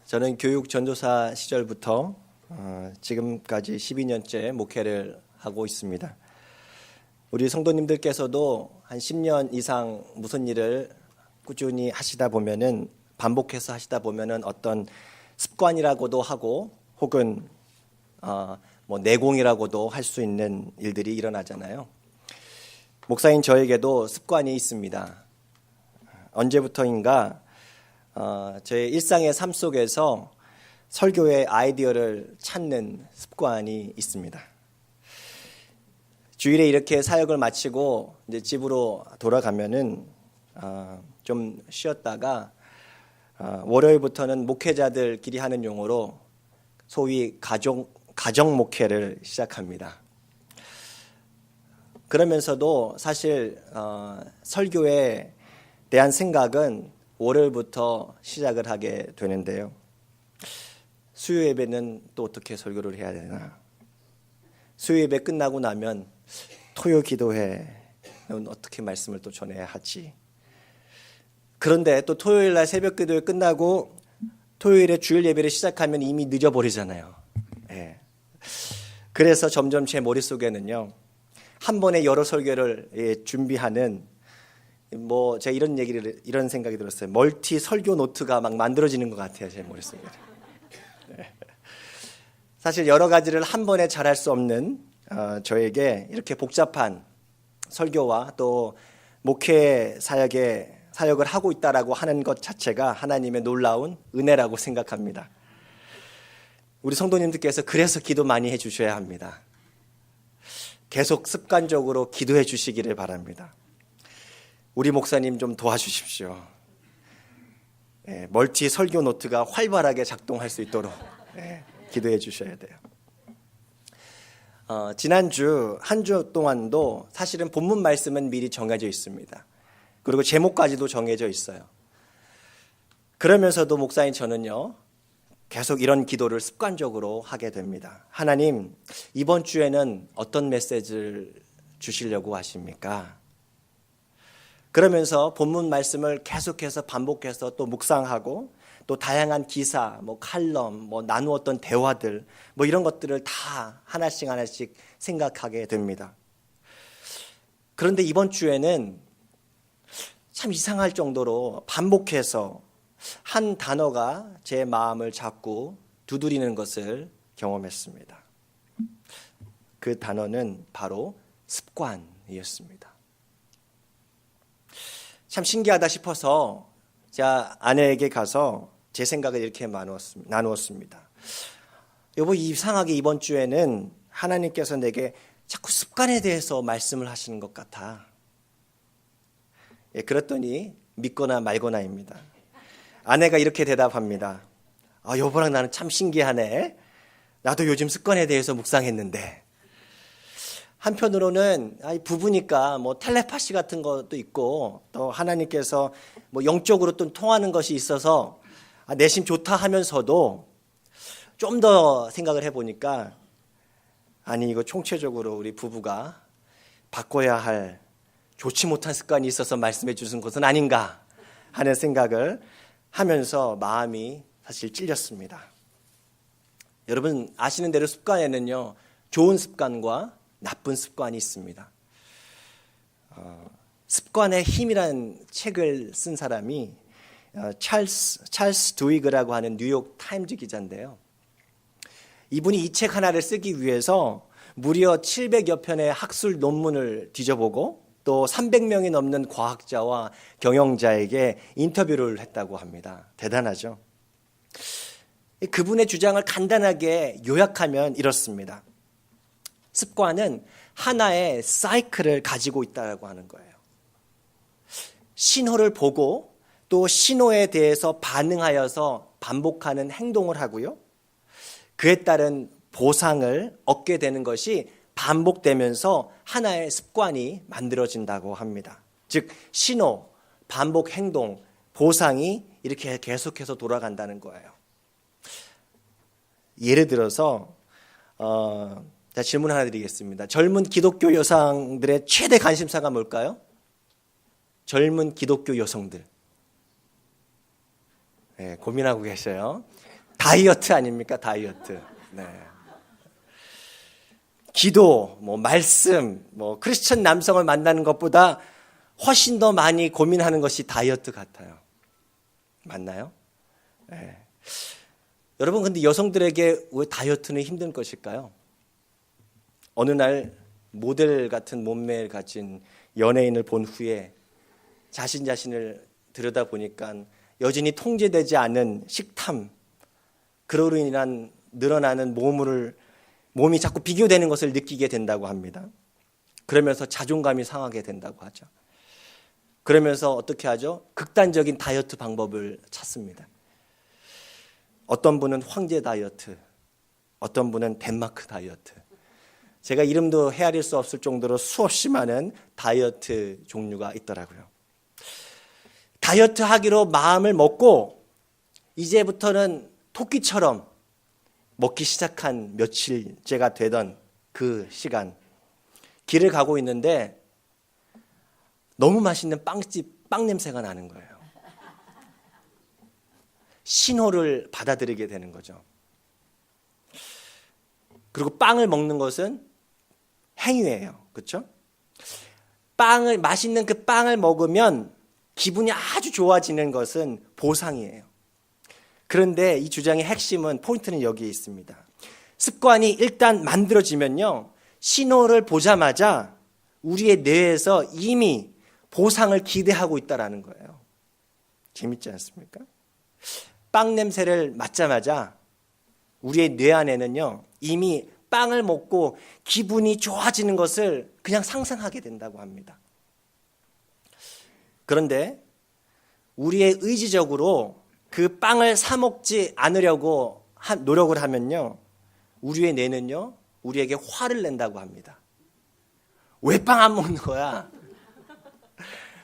저는 교육 전도사 시절부터 지금까지 12년째 목회를 하고 있습니다. 우리 성도님들께서도 한 10년 이상 무슨 일을 꾸준히 하시다 보면은 반복해서 하시다 보면은 어떤 습관이라고도 하고 혹은 뭐 내공이라고도 할 수 있는 일들이 일어나잖아요. 목사인 저에게도 습관이 있습니다. 언제부터인가 제 일상의 삶 속에서 설교의 아이디어를 찾는 습관이 있습니다. 주일에 이렇게 사역을 마치고 이제 집으로 돌아가면은 좀 쉬었다가 월요일부터는 목회자들끼리 하는 용어로 소위 가정 목회를 시작합니다. 그러면서도 사실 설교에 대한 생각은 월요일부터 시작을 하게 되는데요. 수요 예배는 또 어떻게 설교를 해야 되나? 수요 예배 끝나고 나면 토요 기도회는 어떻게 말씀을 또 전해야 하지? 그런데 또 토요일 날 새벽 기도회 끝나고 토요일에 주일 예배를 시작하면 이미 늦어버리잖아요. 예. 그래서 점점 제 머릿속에는요, 한 번에 여러 설교를 준비하는 뭐 제가 이런 생각이 들었어요. 멀티 설교 노트가 막 만들어지는 것 같아요, 제 머릿속에. 네. 사실 여러 가지를 한 번에 잘할 수 없는 저에게 이렇게 복잡한 설교와 또 목회 사역을 하고 있다라고 하는 것 자체가 하나님의 놀라운 은혜라고 생각합니다. 우리 성도님들께서 그래서 기도 많이 해주셔야 합니다. 계속 습관적으로 기도해 주시기를 바랍니다. 우리 목사님 좀 도와주십시오. 멀티 설교 노트가 활발하게 작동할 수 있도록 기도해 주셔야 돼요. 지난주 한 주 동안도 사실은 본문 말씀은 미리 정해져 있습니다. 그리고 제목까지도 정해져 있어요. 그러면서도 목사인 저는요, 계속 이런 기도를 습관적으로 하게 됩니다. 하나님, 이번 주에는 어떤 메시지를 주시려고 하십니까? 그러면서 본문 말씀을 계속해서 반복해서 또 묵상하고 또 다양한 기사, 뭐 칼럼, 뭐 나누었던 대화들, 뭐 이런 것들을 다 하나씩 생각하게 됩니다. 그런데 이번 주에는 참 이상할 정도로 반복해서 한 단어가 제 마음을 자꾸 두드리는 것을 경험했습니다. 그 단어는 바로 습관이었습니다. 참 신기하다 싶어서 제가 아내에게 가서 제 생각을 이렇게 나누었습니다. 여보, 이상하게 이번 주에는 하나님께서 내게 자꾸 습관에 대해서 말씀을 하시는 것 같아. 그랬더니 믿거나 말거나입니다. 아내가 이렇게 대답합니다. 여보랑 나는 참 신기하네. 나도 요즘 습관에 대해서 묵상했는데. 한편으로는 부부니까 뭐 텔레파시 같은 것도 있고 또 하나님께서 뭐 영적으로 또 통하는 것이 있어서 내심 좋다 하면서도 좀 더 생각을 해보니까 아니, 이거 총체적으로 우리 부부가 바꿔야 할 좋지 못한 습관이 있어서 말씀해 주신 것은 아닌가 하는 생각을 하면서 마음이 사실 찔렸습니다. 여러분 아시는 대로 습관에는요, 좋은 습관과 나쁜 습관이 있습니다. 습관의 힘이라는 책을 쓴 사람이 찰스 두이그라고 하는 뉴욕 타임즈 기자인데요. 이분이 이 책 하나를 쓰기 위해서 무려 700여 편의 학술 논문을 뒤져보고 또 300명이 넘는 과학자와 경영자에게 인터뷰를 했다고 합니다. 대단하죠? 그분의 주장을 간단하게 요약하면 이렇습니다. 습관은 하나의 사이클을 가지고 있다고 하는 거예요. 신호를 보고 또 신호에 대해서 반응하여서 반복하는 행동을 하고요. 그에 따른 보상을 얻게 되는 것이 반복되면서 하나의 습관이 만들어진다고 합니다. 즉 신호, 반복 행동, 보상이 이렇게 계속해서 돌아간다는 거예요. 예를 들어서 자, 질문 하나 드리겠습니다. 젊은 기독교 여성들의 최대 관심사가 뭘까요? 젊은 기독교 여성들. 고민하고 계셔요. 다이어트 아닙니까? 다이어트. 네. 기도, 말씀, 크리스천 남성을 만나는 것보다 훨씬 더 많이 고민하는 것이 다이어트 같아요. 맞나요? 네. 여러분, 근데 여성들에게 왜 다이어트는 힘든 것일까요? 어느 날 모델 같은 몸매를 가진 연예인을 본 후에 자신을 들여다보니까 여전히 통제되지 않은 식탐, 그로 인한 늘어나는 몸이 자꾸 비교되는 것을 느끼게 된다고 합니다. 그러면서 자존감이 상하게 된다고 하죠. 그러면서 어떻게 하죠? 극단적인 다이어트 방법을 찾습니다. 어떤 분은 황제 다이어트, 어떤 분은 덴마크 다이어트. 제가 이름도 헤아릴 수 없을 정도로 수없이 많은 다이어트 종류가 있더라고요. 다이어트 하기로 마음을 먹고 이제부터는 토끼처럼 먹기 시작한 며칠째가 되던 그 시간, 길을 가고 있는데 너무 맛있는 빵집 빵 냄새가 나는 거예요. 신호를 받아들이게 되는 거죠. 그리고 빵을 먹는 것은 행위예요. 그렇죠? 맛있는 그 빵을 먹으면 기분이 아주 좋아지는 것은 보상이에요. 그런데 이 주장의 핵심은, 포인트는 여기에 있습니다. 습관이 일단 만들어지면요, 신호를 보자마자 우리의 뇌에서 이미 보상을 기대하고 있다는 거예요. 재밌지 않습니까? 빵 냄새를 맡자마자 우리의 뇌 안에는요, 이미 빵을 먹고 기분이 좋아지는 것을 그냥 상상하게 된다고 합니다. 그런데 우리의 의지적으로 그 빵을 사 먹지 않으려고 노력을 하면요, 우리의 뇌는요, 우리에게 화를 낸다고 합니다. 왜 빵 안 먹는 거야?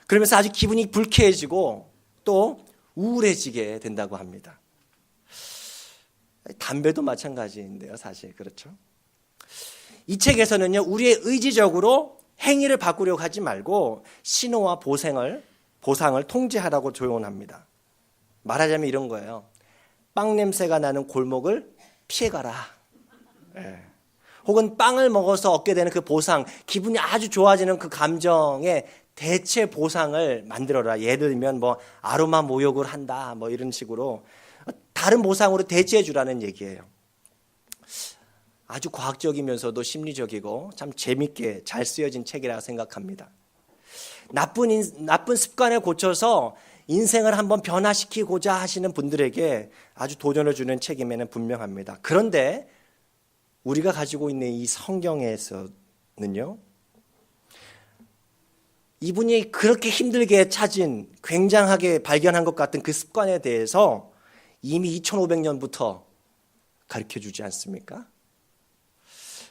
그러면서 아주 기분이 불쾌해지고 또 우울해지게 된다고 합니다. 담배도 마찬가지인데요, 사실. 그렇죠? 이 책에서는요, 우리의 의지적으로 행위를 바꾸려고 하지 말고 신호와 보상을 통제하라고 조언합니다. 말하자면 이런 거예요. 빵 냄새가 나는 골목을 피해가라. 네. 혹은 빵을 먹어서 얻게 되는 그 보상, 기분이 아주 좋아지는 그 감정의 대체 보상을 만들어라. 예를 들면 아로마 모욕을 한다, 이런 식으로 다른 보상으로 대체해 주라는 얘기예요. 아주 과학적이면서도 심리적이고 참 재밌게 잘 쓰여진 책이라고 생각합니다. 나쁜 습관을 고쳐서 인생을 한번 변화시키고자 하시는 분들에게 아주 도전을 주는 책임에는 분명합니다. 그런데 우리가 가지고 있는 이 성경에서는요, 이분이 그렇게 힘들게 찾은, 굉장하게 발견한 것 같은 그 습관에 대해서 이미 2500년부터 가르쳐주지 않습니까?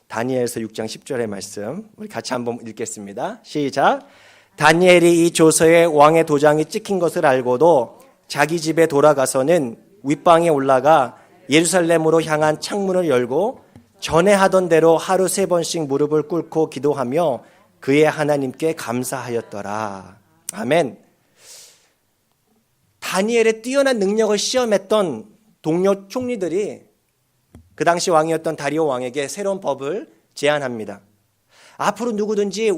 다니엘서 6장 10절의 말씀 우리 같이 한번 읽겠습니다. 시작. 다니엘이 이 조서에 왕의 도장이 찍힌 것을 알고도 자기 집에 돌아가서는 윗방에 올라가 예루살렘으로 향한 창문을 열고 전에 하던 대로 하루 3번씩 무릎을 꿇고 기도하며 그의 하나님께 감사하였더라. 아멘. 다니엘의 뛰어난 능력을 시험했던 동료 총리들이 그 당시 왕이었던 다리오 왕에게 새로운 법을 제안합니다. 앞으로 누구든지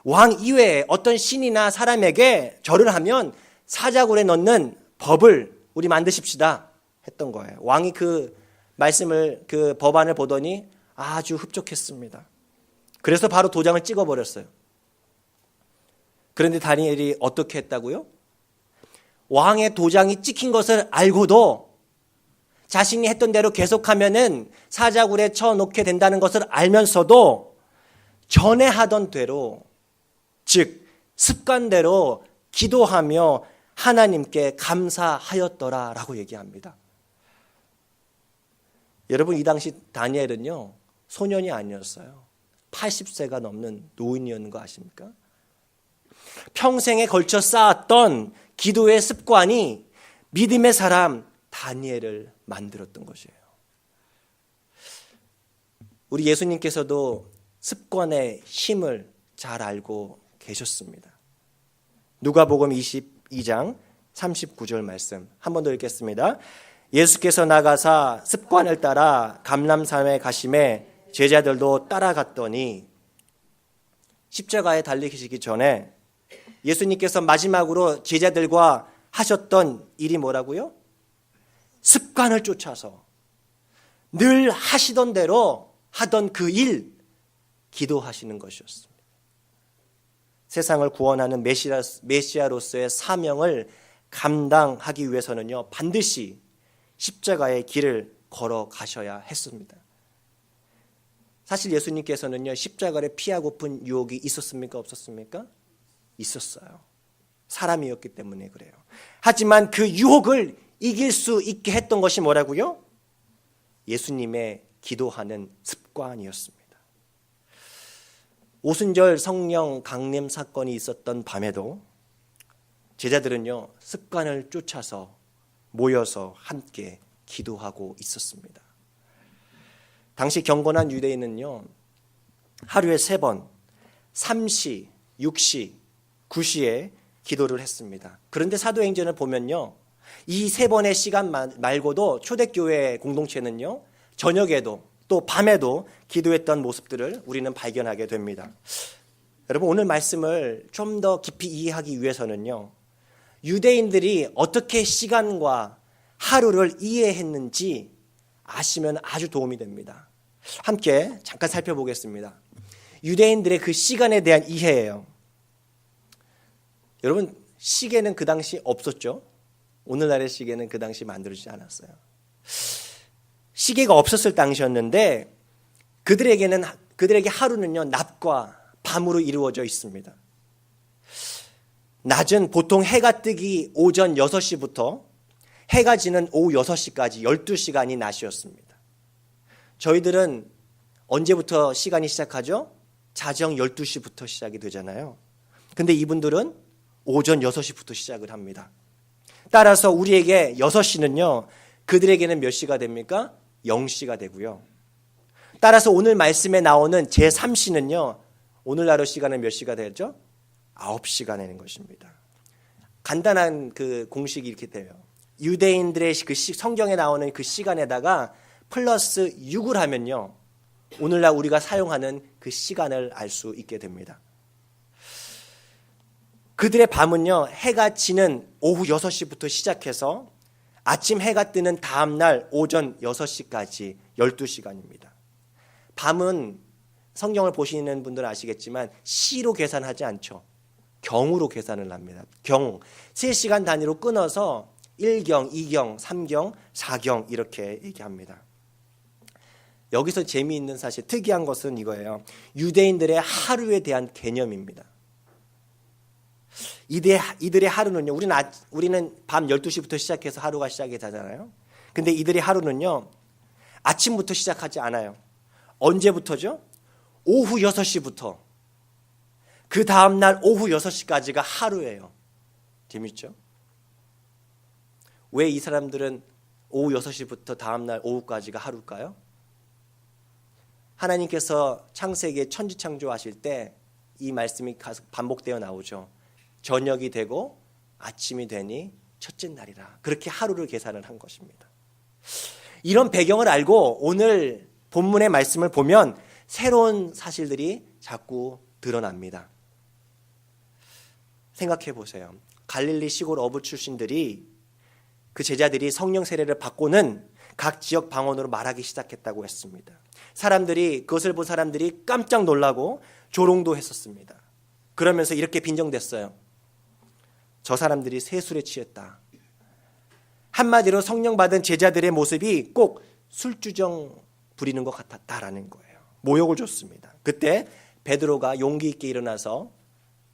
왕 이외에 어떤 신이나 사람에게 절을 하면 사자굴에 넣는 법을 우리 만드십시다 했던 거예요. 왕이 그 말씀을, 그 법안을 보더니 아주 흡족했습니다. 그래서 바로 도장을 찍어버렸어요. 그런데 다니엘이 어떻게 했다고요? 왕의 도장이 찍힌 것을 알고도 자신이 했던 대로 계속하면은 사자굴에 쳐놓게 된다는 것을 알면서도 전에 하던 대로, 즉 습관대로 기도하며 하나님께 감사하였더라라고 얘기합니다. 여러분, 이 당시 다니엘은요, 소년이 아니었어요. 80세가 넘는 노인이었는 거 아십니까? 평생에 걸쳐 쌓았던 기도의 습관이 믿음의 사람 다니엘을 만들었던 것이에요. 우리 예수님께서도 습관의 힘을 잘 알고 계셨습니다. 누가복음 22장 39절 말씀 한 번 더 읽겠습니다. 예수께서 나가사 습관을 따라 감람산에 가심에 제자들도 따라갔더니 십자가에 달리시기 전에 예수님께서 마지막으로 제자들과 하셨던 일이 뭐라고요? 습관을 쫓아서 늘 하시던 대로 하던 그 일, 기도하시는 것이었습니다. 세상을 구원하는 메시아로서의 사명을 감당하기 위해서는요, 반드시 십자가의 길을 걸어가셔야 했습니다. 사실 예수님께서는요, 십자가를 피하고픈 유혹이 있었습니까? 없었습니까? 있었어요. 사람이었기 때문에 그래요. 하지만 그 유혹을 이길 수 있게 했던 것이 뭐라고요? 예수님의 기도하는 습관이었습니다. 오순절 성령 강림 사건이 있었던 밤에도 제자들은요, 습관을 쫓아서 모여서 함께 기도하고 있었습니다. 당시 경건한 유대인은요, 하루에 3번 3시, 6시, 9시에 기도를 했습니다. 그런데 사도행전을 보면요, 이 3번의 시간 말고도 초대교회 공동체는요, 저녁에도 또 밤에도 기도했던 모습들을 우리는 발견하게 됩니다. 여러분, 오늘 말씀을 좀 더 깊이 이해하기 위해서는요, 유대인들이 어떻게 시간과 하루를 이해했는지 아시면 아주 도움이 됩니다. 함께 잠깐 살펴보겠습니다. 유대인들의 그 시간에 대한 이해예요. 여러분, 시계는 그 당시 없었죠? 오늘날의 시계는 그 당시 만들어지지 않았어요. 시계가 없었을 당시였는데 그들에게 하루는요, 낮과 밤으로 이루어져 있습니다. 낮은 보통 해가 뜨기 오전 6시부터 해가 지는 오후 6시까지 12시간이 낮이었습니다. 저희들은 언제부터 시간이 시작하죠? 자정 12시부터 시작이 되잖아요. 근데 이분들은 오전 6시부터 시작을 합니다. 따라서 우리에게 6시는요, 그들에게는 몇 시가 됩니까? 0시가 되고요. 따라서 오늘 말씀에 나오는 제3시는요, 오늘날의 시간은 몇 시가 되죠? 9시가 되는 것입니다. 간단한 그 공식이 이렇게 돼요. 유대인들의 그 성경에 나오는 그 시간에다가 플러스 6을 하면요, 오늘날 우리가 사용하는 그 시간을 알 수 있게 됩니다. 그들의 밤은요, 해가 지는 오후 6시부터 시작해서 아침 해가 뜨는 다음날 오전 6시까지 12시간입니다. 밤은 성경을 보시는 분들은 아시겠지만 시로 계산하지 않죠. 경으로 계산을 합니다. 경, 3시간 단위로 끊어서 1경, 2경, 3경, 4경 이렇게 얘기합니다. 여기서 재미있는 사실, 특이한 것은 이거예요. 유대인들의 하루에 대한 개념입니다. 이들의 하루는요, 우리는 밤 12시부터 시작해서 하루가 시작이 되잖아요. 근데 이들의 하루는요, 아침부터 시작하지 않아요. 언제부터죠? 오후 6시부터 그 다음날 오후 6시까지가 하루예요. 재밌죠? 왜 이 사람들은 오후 6시부터 다음날 오후까지가 하루일까요? 하나님께서 창세기에 천지창조하실 때 이 말씀이 반복되어 나오죠. 저녁이 되고 아침이 되니 첫째 날이라. 그렇게 하루를 계산을 한 것입니다. 이런 배경을 알고 오늘 본문의 말씀을 보면 새로운 사실들이 자꾸 드러납니다. 생각해 보세요. 갈릴리 시골 어부 출신들이, 그 제자들이 성령 세례를 받고는 각 지역 방언으로 말하기 시작했다고 했습니다. 그것을 본 사람들이 깜짝 놀라고 조롱도 했었습니다. 그러면서 이렇게 빈정댔어요. 저 사람들이 세술에 취했다. 한마디로 성령 받은 제자들의 모습이 꼭 술주정 부리는 것 같았다라는 거예요. 모욕을 줬습니다. 그때 베드로가 용기 있게 일어나서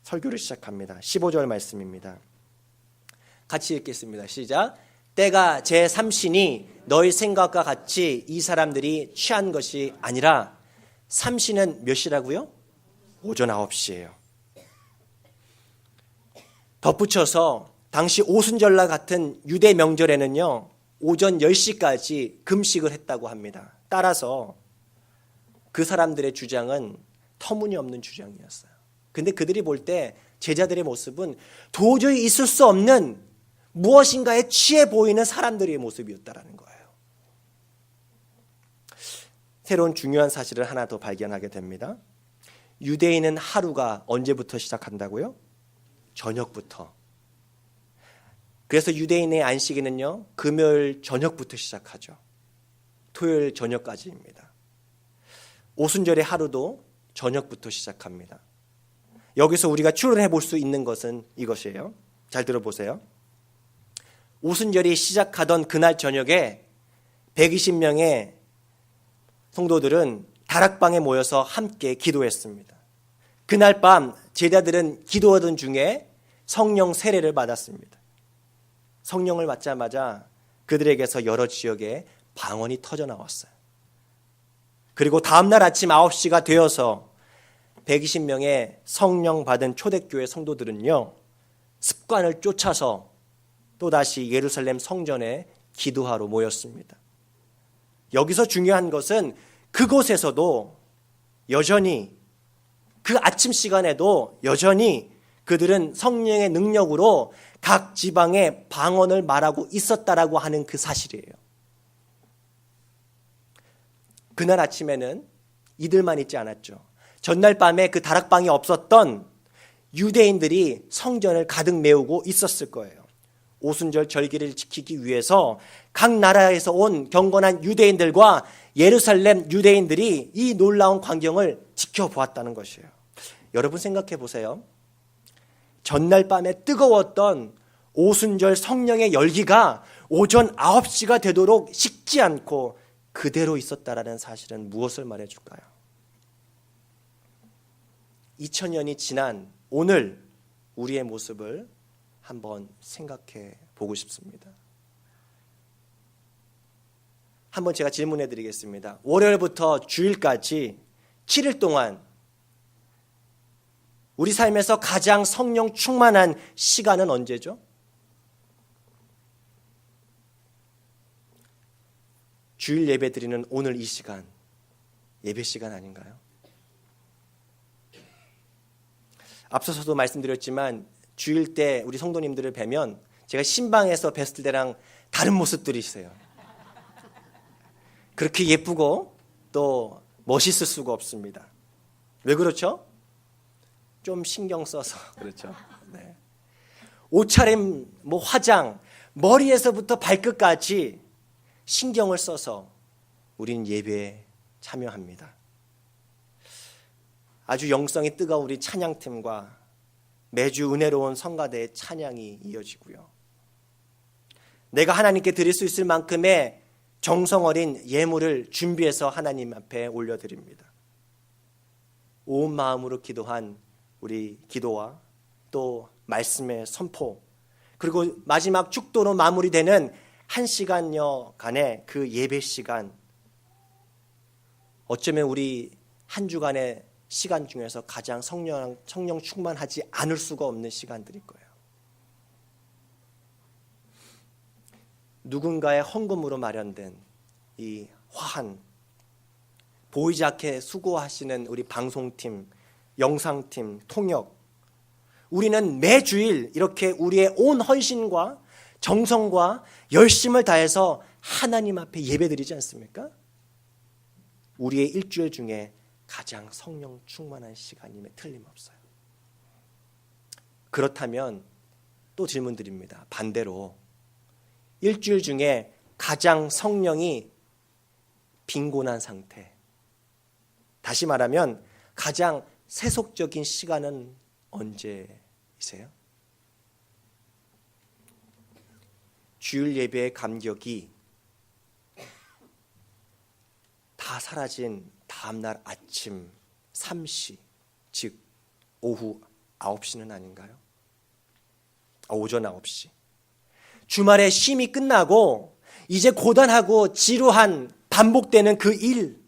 설교를 시작합니다. 15절 말씀입니다. 같이 읽겠습니다. 시작. 때가 제3시니 너희 생각과 같이 이 사람들이 취한 것이 아니라 3시는 몇 시라고요? 오전 9시예요. 덧붙여서 당시 오순절날 같은 유대 명절에는요, 오전 10시까지 금식을 했다고 합니다. 따라서 그 사람들의 주장은 터무니없는 주장이었어요. 근데 그들이 볼 때 제자들의 모습은 도저히 있을 수 없는 무엇인가에 취해 보이는 사람들의 모습이었다라는 거예요. 새로운 중요한 사실을 하나 더 발견하게 됩니다. 유대인은 하루가 언제부터 시작한다고요? 저녁부터. 그래서 유대인의 안식일은요, 금요일 저녁부터 시작하죠. 토요일 저녁까지입니다. 오순절의 하루도 저녁부터 시작합니다. 여기서 우리가 추론해 볼 수 있는 것은 이것이에요. 잘 들어보세요. 오순절이 시작하던 그날 저녁에 120명의 성도들은 다락방에 모여서 함께 기도했습니다. 그날 밤 제자들은 기도하던 중에 성령 세례를 받았습니다. 성령을 받자마자 그들에게서 여러 지역에 방언이 터져 나왔어요. 그리고 다음날 아침 9시가 되어서 120명의 성령 받은 초대교회 성도들은요, 습관을 쫓아서 또다시 예루살렘 성전에 기도하러 모였습니다. 여기서 중요한 것은 그곳에서도 여전히 그 아침 시간에도 여전히 그들은 성령의 능력으로 각 지방에 방언을 말하고 있었다라고 하는 그 사실이에요. 그날 아침에는 이들만 있지 않았죠. 전날 밤에 그 다락방이 없었던 유대인들이 성전을 가득 메우고 있었을 거예요. 오순절 절기를 지키기 위해서 각 나라에서 온 경건한 유대인들과 예루살렘 유대인들이 이 놀라운 광경을 지켜보았다는 것이에요. 여러분 생각해 보세요. 전날 밤에 뜨거웠던 오순절 성령의 열기가 오전 9시가 되도록 식지 않고 그대로 있었다라는 사실은 무엇을 말해줄까요? 2000년이 지난 오늘 우리의 모습을 한번 생각해 보고 싶습니다. 한번 제가 질문해 드리겠습니다. 월요일부터 주일까지 7일 동안 우리 삶에서 가장 성령 충만한 시간은 언제죠? 주일 예배 드리는 오늘 이 시간, 예배 시간 아닌가요? 앞서서도 말씀드렸지만 주일 때 우리 성도님들을 뵈면 제가 신방에서 뵀을 때랑 다른 모습들이 있어요. 그렇게 예쁘고 또 멋있을 수가 없습니다. 왜 그렇죠? 좀 신경 써서 그렇죠. 네. 옷차림, 화장, 머리에서부터 발끝까지 신경을 써서 우리는 예배에 참여합니다. 아주 영성이 뜨거운 우리 찬양팀과 매주 은혜로운 성가대의 찬양이 이어지고요. 내가 하나님께 드릴 수 있을 만큼의 정성 어린 예물을 준비해서 하나님 앞에 올려드립니다. 온 마음으로 기도한 우리 기도와 또 말씀의 선포, 그리고 마지막 축도로 마무리되는 1시간여간의 그 예배 시간, 어쩌면 우리 한 주간의 시간 중에서 가장 성령 충만하지 않을 수가 없는 시간들일 거예요. 누군가의 헌금으로 마련된 이 화한, 보이지 않게 수고하시는 우리 방송팀, 영상팀, 통역, 우리는 매주일 이렇게 우리의 온 헌신과 정성과 열심을 다해서 하나님 앞에 예배드리지 않습니까? 우리의 일주일 중에 가장 성령 충만한 시간임에 틀림없어요. 그렇다면 또 질문 드립니다. 반대로 일주일 중에 가장 성령이 빈곤한 상태, 다시 말하면 가장 세속적인 시간은 언제이세요? 주일 예배의 감격이 다 사라진 다음날 아침 3시, 즉 오후 9시는 아닌가요? 오전 9시. 주말에 쉼이 끝나고 이제 고단하고 지루한 반복되는 그 일,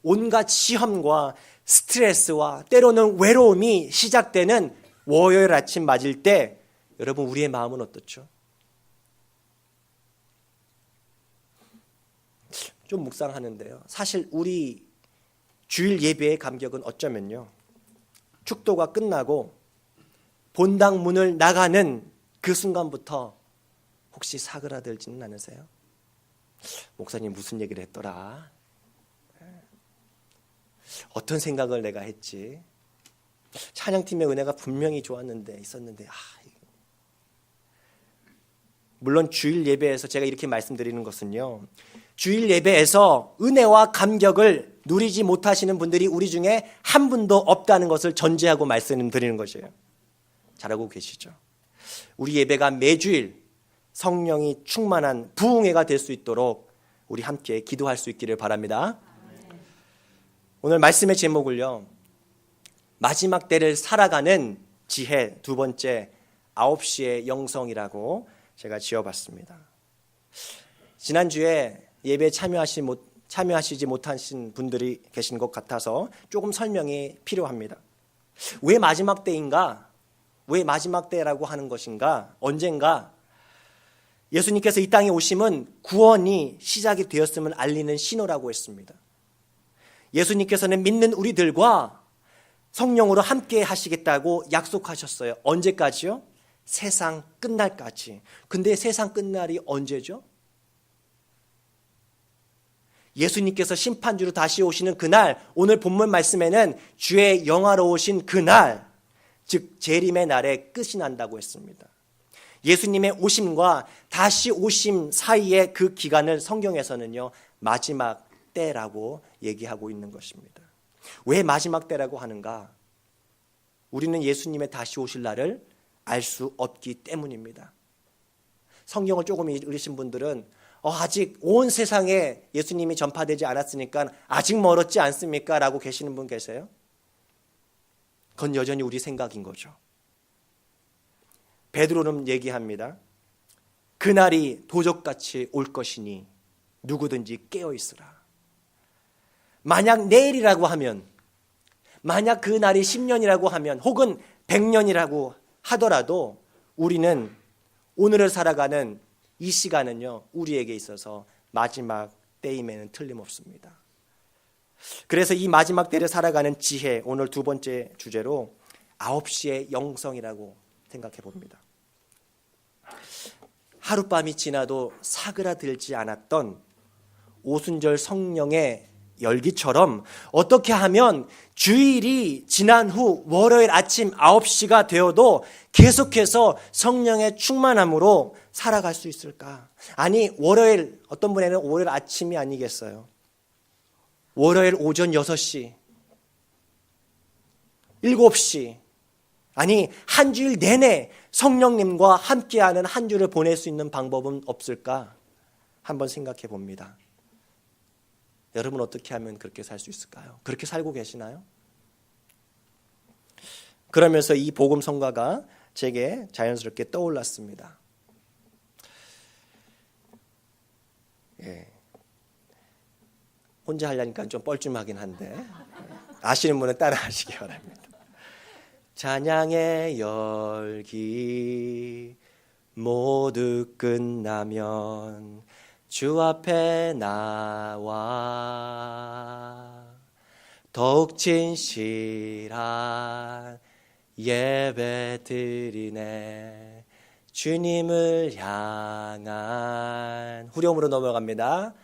온갖 시험과 스트레스와 때로는 외로움이 시작되는 월요일 아침 맞을 때 여러분 우리의 마음은 어떻죠? 좀 묵상하는데요. 사실 우리 주일 예배의 감격은 어쩌면요, 축도가 끝나고 본당 문을 나가는 그 순간부터 혹시 사그라들지는 않으세요? 목사님 무슨 얘기를 했더라? 어떤 생각을 내가 했지? 찬양팀의 은혜가 분명히 있었는데 물론 주일 예배에서 제가 이렇게 말씀드리는 것은요, 주일 예배에서 은혜와 감격을 누리지 못하시는 분들이 우리 중에 한 분도 없다는 것을 전제하고 말씀드리는 것이에요. 잘 알고 계시죠? 우리 예배가 매주일 성령이 충만한 부흥회가 될 수 있도록 우리 함께 기도할 수 있기를 바랍니다. 오늘 말씀의 제목을요, 마지막 때를 살아가는 지혜, 두 번째 9시의 영성이라고 제가 지어봤습니다. 지난주에 예배에 참여하시지 못하신 분들이 계신 것 같아서 조금 설명이 필요합니다. 왜 마지막 때인가? 왜 마지막 때라고 하는 것인가? 언젠가 예수님께서 이 땅에 오심은 구원이 시작이 되었음을 알리는 신호라고 했습니다. 예수님께서는 믿는 우리들과 성령으로 함께 하시겠다고 약속하셨어요. 언제까지요? 세상 끝날까지. 근데 세상 끝날이 언제죠? 예수님께서 심판주로 다시 오시는 그날, 오늘 본문 말씀에는 주의 영화로우신 그날, 즉 재림의 날에 끝이 난다고 했습니다. 예수님의 오심과 다시 오심 사이의 그 기간을 성경에서는요, 마지막 때라고 얘기하고 있는 것입니다. 왜 마지막 때라고 하는가? 우리는 예수님의 다시 오실 날을 알 수 없기 때문입니다. 성경을 조금 읽으신 분들은 아직 온 세상에 예수님이 전파되지 않았으니까 아직 멀었지 않습니까? 라고 계시는 분 계세요? 그건 여전히 우리 생각인 거죠. 베드로는 얘기합니다. 그날이 도적같이 올 것이니 누구든지 깨어 있으라. 만약 내일이라고 하면, 만약 그 날이 10년이라고 하면, 혹은 100년이라고 하더라도 우리는 오늘을 살아가는 이 시간은요, 우리에게 있어서 마지막 때임에는 틀림없습니다. 그래서 이 마지막 때를 살아가는 지혜, 오늘 두 번째 주제로 9시의 영성이라고 생각해 봅니다. 하룻밤이 지나도 사그라들지 않았던 오순절 성령의 열기처럼 어떻게 하면 주일이 지난 후 월요일 아침 9시가 되어도 계속해서 성령의 충만함으로 살아갈 수 있을까? 아니, 월요일, 어떤 분에는 월요일 아침이 아니겠어요? 월요일 오전 6시, 7시, 아니 한 주일 내내 성령님과 함께하는 한 주를 보낼 수 있는 방법은 없을까? 한번 생각해 봅니다. 여러분 어떻게 하면 그렇게 살 수 있을까요? 그렇게 살고 계시나요? 그러면서 이 복음 성가가 제게 자연스럽게 떠올랐습니다. 혼자 하려니까 좀 뻘쭘하긴 한데 아시는 분은 따라 하시기 바랍니다. 찬양의 열기 모두 끝나면 주 앞에 나와 더욱 진실한 예배 드리네. 주님을 향한 후렴으로 넘어갑니다.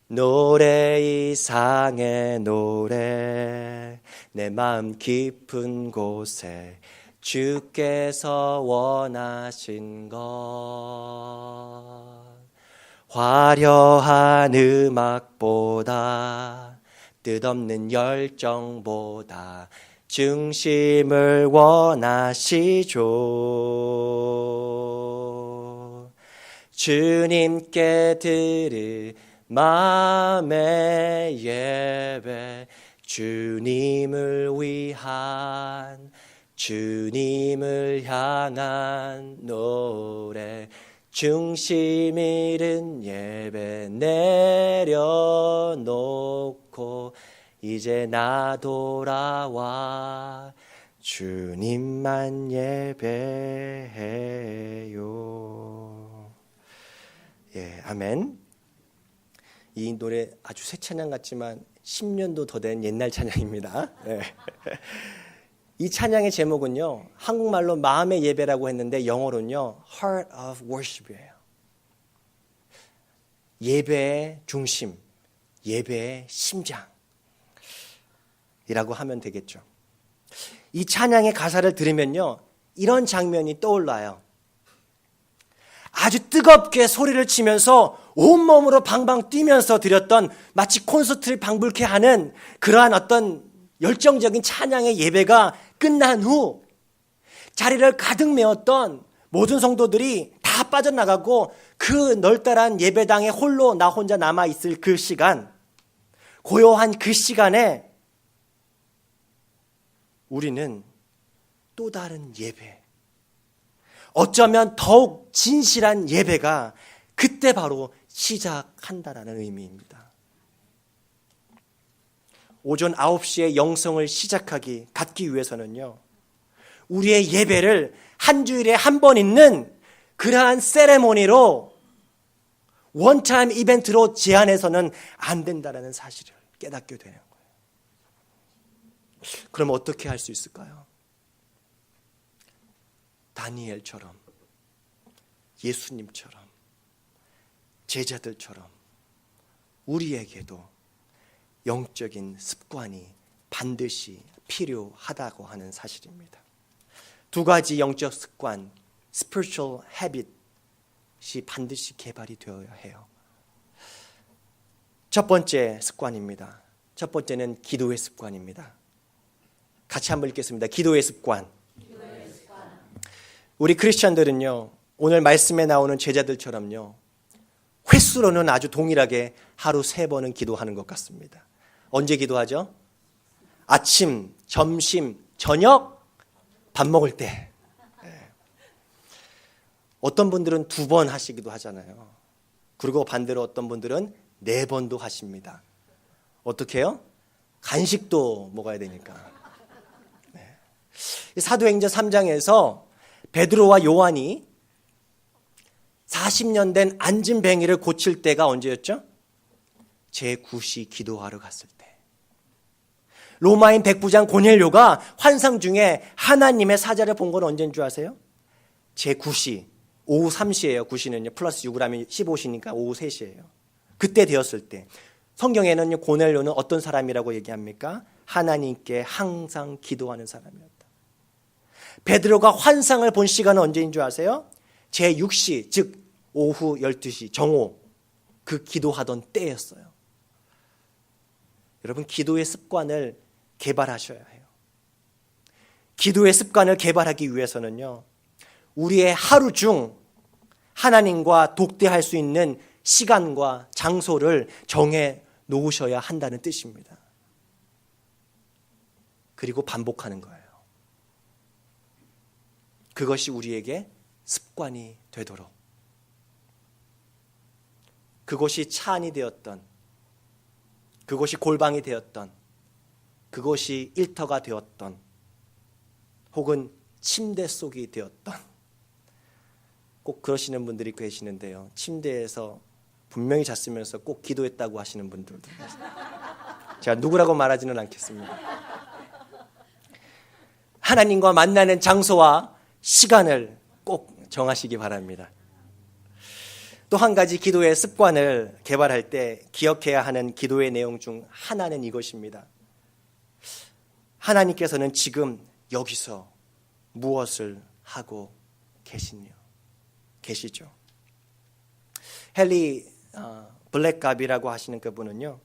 노래 이상의 노래 내 마음 깊은 곳에 주께서 원하신 것 화려한 음악보다 뜻없는 열정보다 중심을 원하시죠. 주님께 드릴 마음의 예배 주님을 위한 주님을 향한 노래 중심 잃은 예배 내려놓고 이제 나 돌아와 주님만 예배해요. 예, 아멘. 이 노래 아주 새 찬양 같지만 10년도 더 된 옛날 찬양입니다. 네. 이 찬양의 제목은요, 한국말로 마음의 예배라고 했는데 영어로는요, Heart of Worship이에요. 예배의 중심, 예배의 심장이라고 하면 되겠죠. 이 찬양의 가사를 들으면요, 이런 장면이 떠올라요. 아주 뜨겁게 소리를 치면서 온몸으로 방방 뛰면서 드렸던, 마치 콘서트를 방불케 하는 그러한 어떤 열정적인 찬양의 예배가 끝난 후 자리를 가득 메웠던 모든 성도들이 다 빠져나가고 그 널따란 예배당에 홀로 나 혼자 남아있을 그 시간, 고요한 그 시간에 우리는 또 다른 예배, 어쩌면 더욱 진실한 예배가 그때 바로 시작한다라는 의미입니다. 오전 9시에 영성을 갖기 위해서는요, 우리의 예배를 한 주일에 한 번 있는 그러한 세레모니로, 원타임 이벤트로 제한해서는 안 된다는 사실을 깨닫게 되는 거예요. 그럼 어떻게 할 수 있을까요? 다니엘처럼, 예수님처럼, 제자들처럼 우리에게도 영적인 습관이 반드시 필요하다고 하는 사실입니다. 두 가지 영적 습관, spiritual habit이 반드시 개발이 되어야 해요. 첫 번째 습관입니다. 첫 번째는 기도의 습관입니다. 같이 한번 읽겠습니다. 기도의 습관. 우리 크리스천들은요, 오늘 말씀에 나오는 제자들처럼요, 횟수로는 아주 동일하게 하루 3번은 기도하는 것 같습니다. 언제 기도하죠? 아침, 점심, 저녁, 밥 먹을 때. 어떤 분들은 2번 하시기도 하잖아요. 그리고 반대로 어떤 분들은 4번도 하십니다. 어떻게 해요? 간식도 먹어야 되니까. 사도행전 3장에서 베드로와 요한이 40년 된 안진뱅이를 고칠 때가 언제였죠? 제9시 기도하러 갔을 때. 로마인 백부장 고넬료가 환상 중에 하나님의 사자를 본 건 언제인 줄 아세요? 제9시, 오후 3시예요. 9시는요. 플러스 6을 하면 15시니까 오후 3시예요. 그때 되었을 때. 성경에는 고넬료는 어떤 사람이라고 얘기합니까? 하나님께 항상 기도하는 사람이었다. 베드로가 환상을 본 시간은 언제인 줄 아세요? 제6시, 즉 오후 12시, 정오, 그 기도하던 때였어요. 여러분, 기도의 습관을 개발하셔야 해요. 기도의 습관을 개발하기 위해서는요, 우리의 하루 중 하나님과 독대할 수 있는 시간과 장소를 정해 놓으셔야 한다는 뜻입니다. 그리고 반복하는 거예요. 그것이 우리에게 습관이 되도록, 그것이 차 안이 되었던, 그것이 골방이 되었던, 그것이 일터가 되었던, 혹은 침대 속이 되었던, 꼭 그러시는 분들이 계시는데요. 침대에서 분명히 잤으면서 꼭 기도했다고 하시는 분들도 계세요. 제가 누구라고 말하지는 않겠습니다. 하나님과 만나는 장소와 시간을 꼭 정하시기 바랍니다. 또 한 가지 기도의 습관을 개발할 때 기억해야 하는 기도의 내용 중 하나는 이것입니다. 하나님께서는 지금 여기서 무엇을 하고 계시죠? 헨리 블랙갑이라고 하시는 그분은요,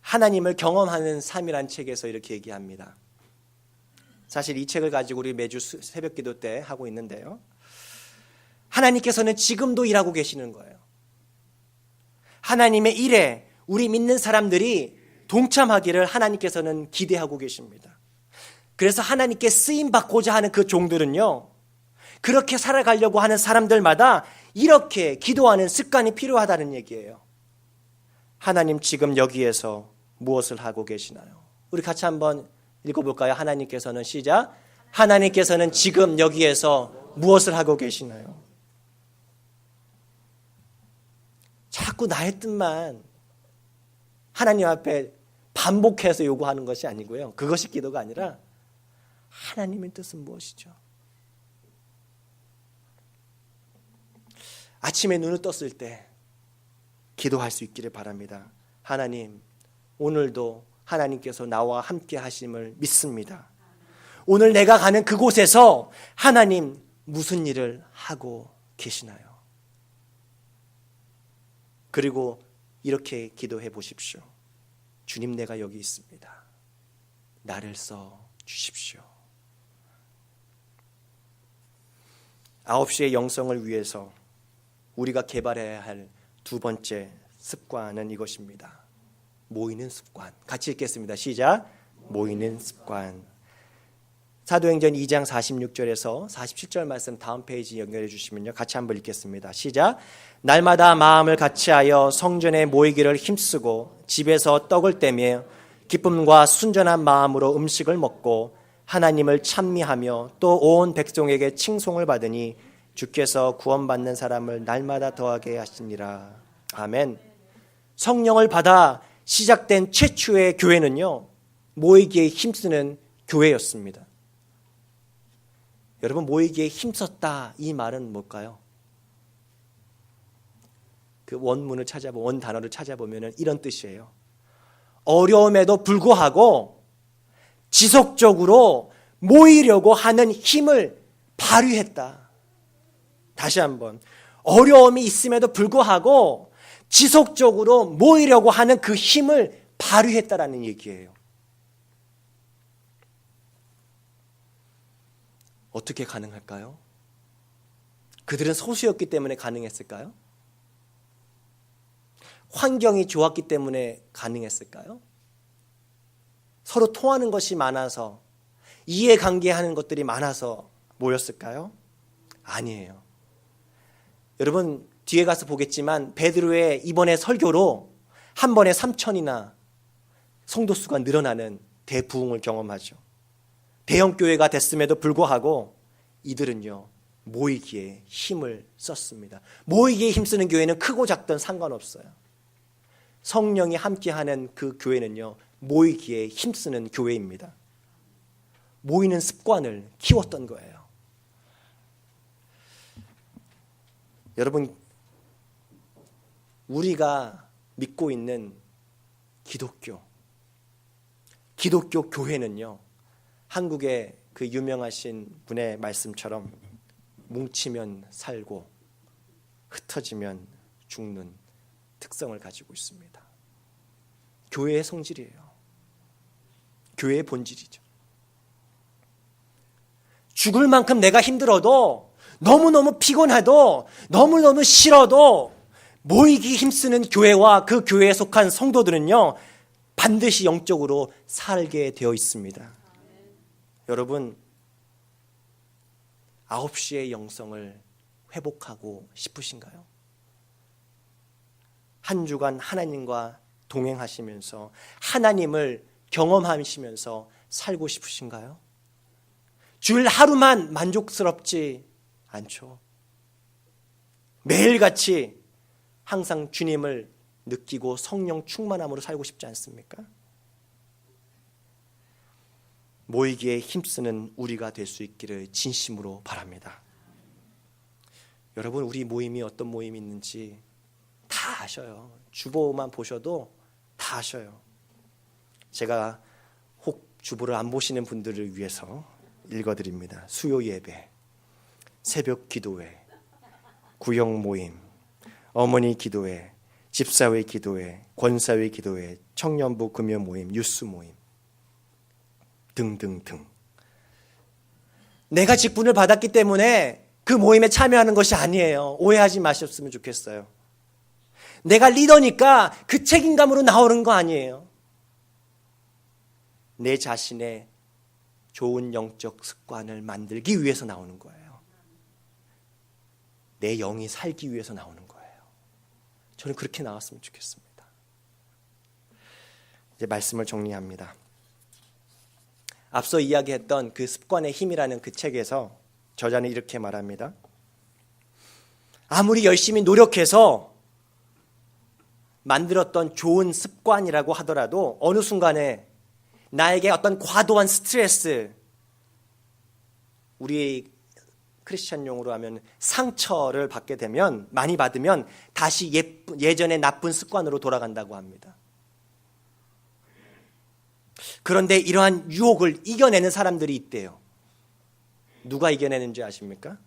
하나님을 경험하는 삶이란 책에서 이렇게 얘기합니다. 사실 이 책을 가지고 우리 매주 새벽 기도 때 하고 있는데요, 하나님께서는 지금도 일하고 계시는 거예요. 하나님의 일에 우리 믿는 사람들이 동참하기를 하나님께서는 기대하고 계십니다. 그래서 하나님께 쓰임받고자 하는 그 종들은요, 그렇게 살아가려고 하는 사람들마다 이렇게 기도하는 습관이 필요하다는 얘기예요. 하나님 지금 여기에서 무엇을 하고 계시나요? 우리 같이 한번 읽어볼까요? 하나님께서는 시작. 하나님께서는 지금 여기에서 무엇을 하고 계시나요? 자꾸 나의 뜻만 하나님 앞에 반복해서 요구하는 것이 아니고요. 그것이 기도가 아니라 하나님의 뜻은 무엇이죠? 아침에 눈을 떴을 때 기도할 수 있기를 바랍니다. 하나님, 오늘도 하나님께서 나와 함께 하심을 믿습니다. 오늘 내가 가는 그곳에서 하나님 무슨 일을 하고 계시나요? 그리고 이렇게 기도해 보십시오. 주님, 내가 여기 있습니다. 나를 써 주십시오. 9시의 영성을 위해서 우리가 개발해야 할 두 번째 습관은 이것입니다. 모이는 습관. 같이 읽겠습니다. 시작. 모이는 습관. 사도행전 2장 46절에서 47절 말씀 다음 페이지 연결해 주시면요. 같이 한번 읽겠습니다. 시작. 날마다 마음을 같이하여 성전에 모이기를 힘쓰고 집에서 떡을 떼며 기쁨과 순전한 마음으로 음식을 먹고 하나님을 찬미하며 또 온 백성에게 칭송을 받으니 주께서 구원받는 사람을 날마다 더하게 하시니라. 아멘. 성령을 받아 시작된 최초의 교회는요, 모이기에 힘쓰는 교회였습니다. 여러분, 모이기에 힘썼다, 이 말은 뭘까요? 그 원 단어를 찾아보면 이런 뜻이에요. 어려움에도 불구하고 지속적으로 모이려고 하는 힘을 발휘했다. 다시 한번, 어려움이 있음에도 불구하고 지속적으로 모이려고 하는 그 힘을 발휘했다라는 얘기예요. 어떻게 가능할까요? 그들은 소수였기 때문에 가능했을까요? 환경이 좋았기 때문에 가능했을까요? 서로 통하는 것이 많아서, 이해관계하는 것들이 많아서 모였을까요? 아니에요. 여러분, 뒤에 가서 보겠지만 베드로의 이번에 설교로 한 번에 3,000이나 성도 수가 늘어나는 대부흥을 경험하죠. 대형 교회가 됐음에도 불구하고 이들은요, 모이기에 힘을 썼습니다. 모이기에 힘쓰는 교회는 크고 작든 상관없어요. 성령이 함께하는 그 교회는요, 모이기에 힘쓰는 교회입니다. 모이는 습관을 키웠던 거예요. 여러분, 우리가 믿고 있는 기독교 교회는요, 한국의 그 유명하신 분의 말씀처럼 뭉치면 살고 흩어지면 죽는 특성을 가지고 있습니다. 교회의 성질이에요. 교회의 본질이죠. 죽을 만큼 내가 힘들어도, 너무너무 피곤해도, 너무너무 싫어도 모이기 힘쓰는 교회와 그 교회에 속한 성도들은요, 반드시 영적으로 살게 되어 있습니다. 여러분, 9시의 영성을 회복하고 싶으신가요? 한 주간 하나님과 동행하시면서 하나님을 경험하시면서 살고 싶으신가요? 주일 하루만 만족스럽지 않죠. 매일같이 항상 주님을 느끼고 성령 충만함으로 살고 싶지 않습니까? 모이기에 힘쓰는 우리가 될 수 있기를 진심으로 바랍니다. 여러분, 우리 모임이 어떤 모임이 있는지 다 아셔요. 주보만 보셔도 다 아셔요. 제가 혹 주보를 안 보시는 분들을 위해서 읽어드립니다. 수요 예배, 새벽 기도회, 구역 모임, 어머니 기도회, 집사회 기도회, 권사회 기도회, 청년부 금요 모임, 뉴스 모임 등등등. 내가 직분을 받았기 때문에 그 모임에 참여하는 것이 아니에요. 오해하지 마셨으면 좋겠어요. 내가 리더니까 그 책임감으로 나오는 거 아니에요. 내 자신의 좋은 영적 습관을 만들기 위해서 나오는 거예요. 내 영이 살기 위해서 나오는 거예요. 저는 그렇게 나왔으면 좋겠습니다. 이제 말씀을 정리합니다. 앞서 이야기했던 그 습관의 힘이라는 그 책에서 저자는 이렇게 말합니다. 아무리 열심히 노력해서 만들었던 좋은 습관이라고 하더라도 어느 순간에 나에게 어떤 과도한 스트레스, 우리 크리스찬 용어로 하면 상처를 받게 되면, 많이 받으면 다시 예전의 나쁜 습관으로 돌아간다고 합니다. 그런데 이러한 유혹을 이겨내는 사람들이 있대요. 누가 이겨내는지 아십니까?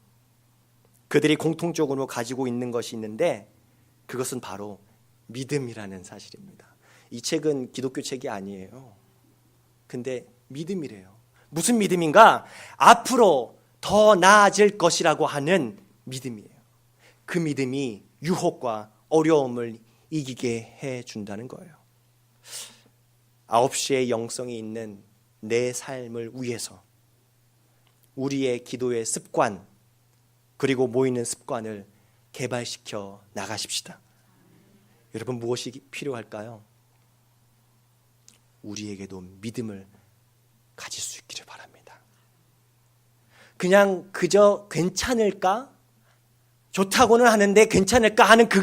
그들이 공통적으로 가지고 있는 것이 있는데 그것은 바로 믿음이라는 사실입니다. 이 책은 기독교 책이 아니에요. 근데 믿음이래요. 무슨 믿음인가? 앞으로 더 나아질 것이라고 하는 믿음이에요. 그 믿음이 유혹과 어려움을 이기게 해준다는 거예요. 9시의 영성이 있는 내 삶을 위해서 우리의 기도의 습관, 그리고 모이는 습관을 개발시켜 나가십시다. 여러분, 무엇이 필요할까요? 우리에게도 믿음을 가질 수 있기를 바랍니다. 그냥 그저 괜찮을까? 좋다고는 하는데 괜찮을까 하는 그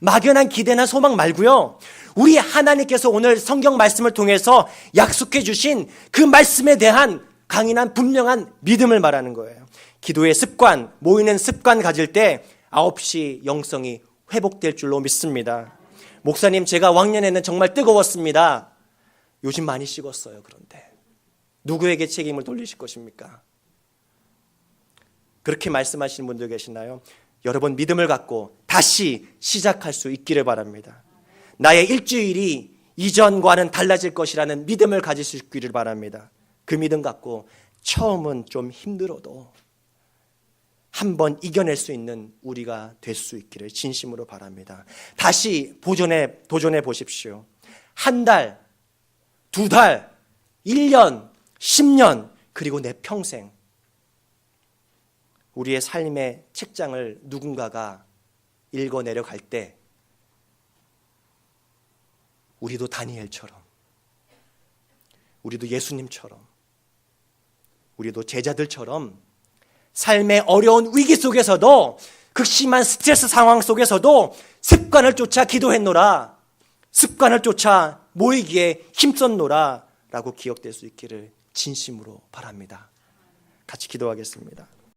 막연한 기대나 소망 말고요, 우리 하나님께서 오늘 성경 말씀을 통해서 약속해 주신 그 말씀에 대한 강인한 분명한 믿음을 말하는 거예요. 기도의 습관, 모이는 습관 가질 때 9시 영성이 회복될 줄로 믿습니다. 목사님, 제가 왕년에는 정말 뜨거웠습니다. 요즘 많이 식었어요. 그런데 누구에게 책임을 돌리실 것입니까? 그렇게 말씀하시는 분들 계시나요? 여러분, 믿음을 갖고 다시 시작할 수 있기를 바랍니다. 나의 일주일이 이전과는 달라질 것이라는 믿음을 가질 수 있기를 바랍니다. 그 믿음 갖고 처음은 좀 힘들어도 한번 이겨낼 수 있는 우리가 될 수 있기를 진심으로 바랍니다. 다시 도전해 보십시오. 한 달, 2달, 1년, 10년, 그리고 내 평생 우리의 삶의 책장을 누군가가 읽어내려 갈 때 우리도 다니엘처럼, 우리도 예수님처럼, 우리도 제자들처럼 삶의 어려운 위기 속에서도, 극심한 스트레스 상황 속에서도 습관을 쫓아 기도했노라, 습관을 쫓아 모이기에 힘썼노라 라고 기억될 수 있기를 진심으로 바랍니다. 같이 기도하겠습니다.